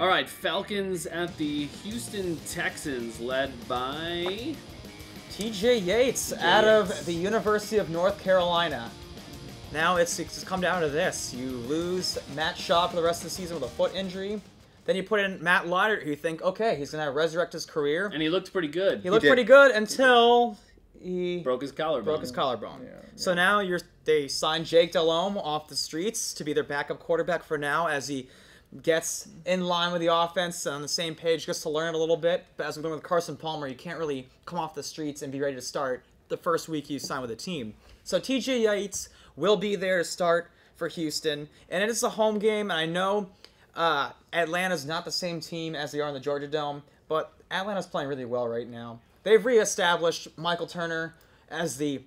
All right, Falcons at the Houston Texans, led by TJ Yates out of the University of North Carolina. Now it's come down to this. You lose Matt Shaw for the rest of the season with a foot injury. Then you put in Matt Lydert, who you think, okay, he's going to resurrect his career. And he looked pretty good. He looked pretty good until he broke his collarbone. Yeah. So now they signed Jake Delhomme off the streets to be their backup quarterback for now as he gets in line with the offense on the same page, just to learn it a little bit. But as we're doing with Carson Palmer, you can't really come off the streets and be ready to start the first week you sign with a team. So TJ Yates will be there to start for Houston. And it is a home game, and I know Atlanta's not the same team as they are in the Georgia Dome, but Atlanta's playing really well right now. They've reestablished Michael Turner as the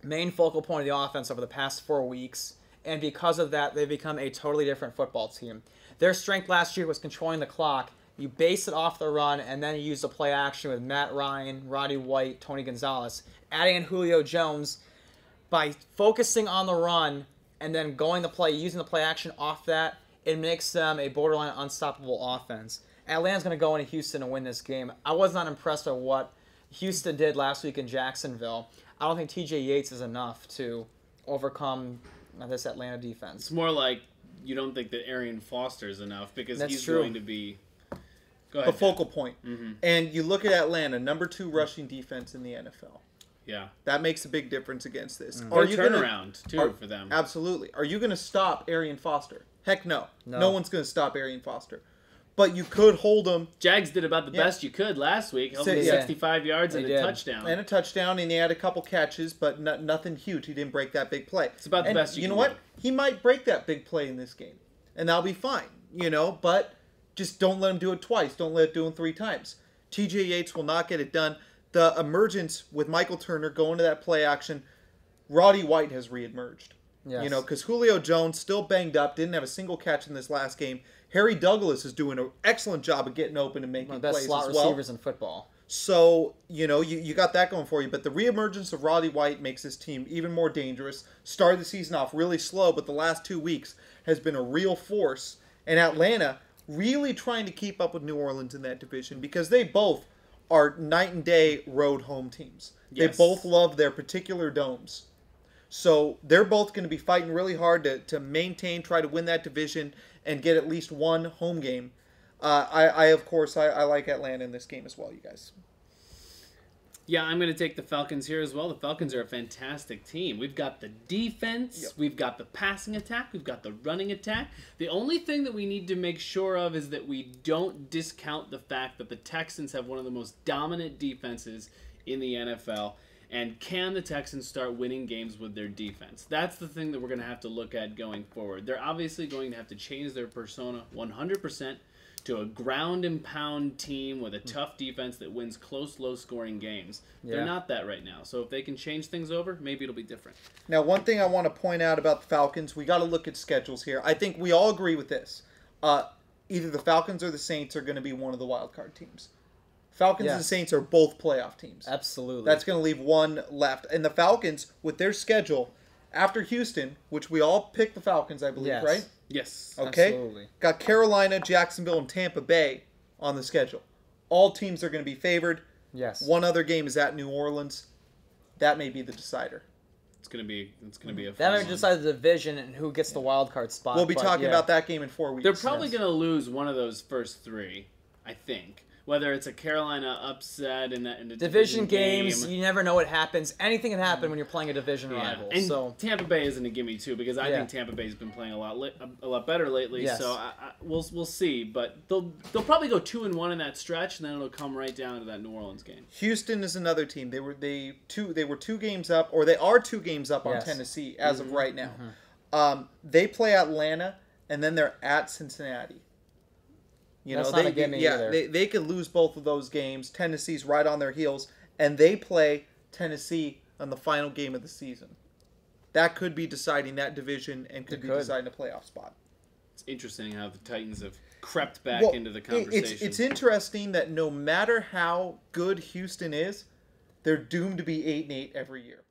main focal point of the offense over the past 4 weeks, and because of that, they've become a totally different football team. Their strength last year was controlling the clock. You base it off the run, and then you use the play action with Matt Ryan, Roddy White, Tony Gonzalez. Adding in Julio Jones, by focusing on the run and then using the play action off that, it makes them a borderline unstoppable offense. Atlanta's going to go into Houston and win this game. I was not impressed with what Houston did last week in Jacksonville. I don't think TJ Yates is enough to overcome this Atlanta defense. It's more like you don't think that Arian Foster is enough because he's going to be the focal point. Mm-hmm. And you look at Atlanta, number 2 rushing defense in the NFL. Yeah. That makes a big difference against this. Or turnaround, too, for them. Absolutely. Are you going to stop Arian Foster? Heck no. No one's going to stop Arian Foster. But you could hold him. Jags did about the best you could last week. Held him 65 yards and a touchdown. And a touchdown, and he had a couple catches, but nothing huge. He didn't break that big play. It's about the best you can do. You know what? He might break that big play in this game, and that'll be fine. But just don't let him do it twice. Don't let it do it 3 times. TJ Yates will not get it done. The emergence with Michael Turner going to that play action, Roddy White has reemerged. Yes. Because Julio Jones, still banged up, didn't have a single catch in this last game. Harry Douglas is doing an excellent job of getting open and making plays as well. One of the best slot receivers in football. So, you got that going for you. But the reemergence of Roddy White makes this team even more dangerous. Started the season off really slow, but the last 2 weeks has been a real force. And Atlanta really trying to keep up with New Orleans in that division because they both are night and day road home teams. Yes. They both love their particular domes. So they're both going to be fighting really hard to maintain, try to win that division, and get at least one home game. Of course, I like Atlanta in this game as well, you guys. Yeah, I'm going to take the Falcons here as well. The Falcons are a fantastic team. We've got the defense, we've got the passing attack, we've got the running attack. The only thing that we need to make sure of is that we don't discount the fact that the Texans have one of the most dominant defenses in the NFL. And can the Texans start winning games with their defense? That's the thing that we're going to have to look at going forward. They're obviously going to have to change their persona 100% to a ground and pound team with a tough defense that wins close, low-scoring games. They're not that right now. So if they can change things over, maybe it'll be different. Now, one thing I want to point out about the Falcons, we got to look at schedules here. I think we all agree with this. Either the Falcons or the Saints are going to be one of the wild card teams. Falcons and Saints are both playoff teams. Absolutely. That's going to leave one left. And the Falcons, with their schedule, after Houston, which we all picked the Falcons, I believe, right? Yes. Okay. Absolutely. Got Carolina, Jacksonville, and Tampa Bay on the schedule. All teams are going to be favored. Yes. One other game is at New Orleans. That may be the decider. It's going to be a fun that might one. decide the division and who gets the wild card spot. We'll be talking about that game in 4 weeks. They're probably going to lose one of those first 3, I think. Whether it's a Carolina upset in the division games, you never know what happens. Anything can happen when you're playing a division rival. And so Tampa Bay isn't a gimme too because I think Tampa Bay's been playing a lot better lately. Yes. So we'll see, but they'll probably go 2-1 in that stretch, and then it'll come right down to that New Orleans game. Houston is another team. They were 2 games up, or they are 2 games up on Tennessee as of right now. They play Atlanta, and then they're at Cincinnati. That's not a gimme either. They could lose both of those games. Tennessee's right on their heels, and they play Tennessee on the final game of the season. That could be deciding that division and could be deciding a playoff spot. It's interesting how the Titans have crept back into the conversation. It's interesting that no matter how good Houston is, they're doomed to be 8-8 every year.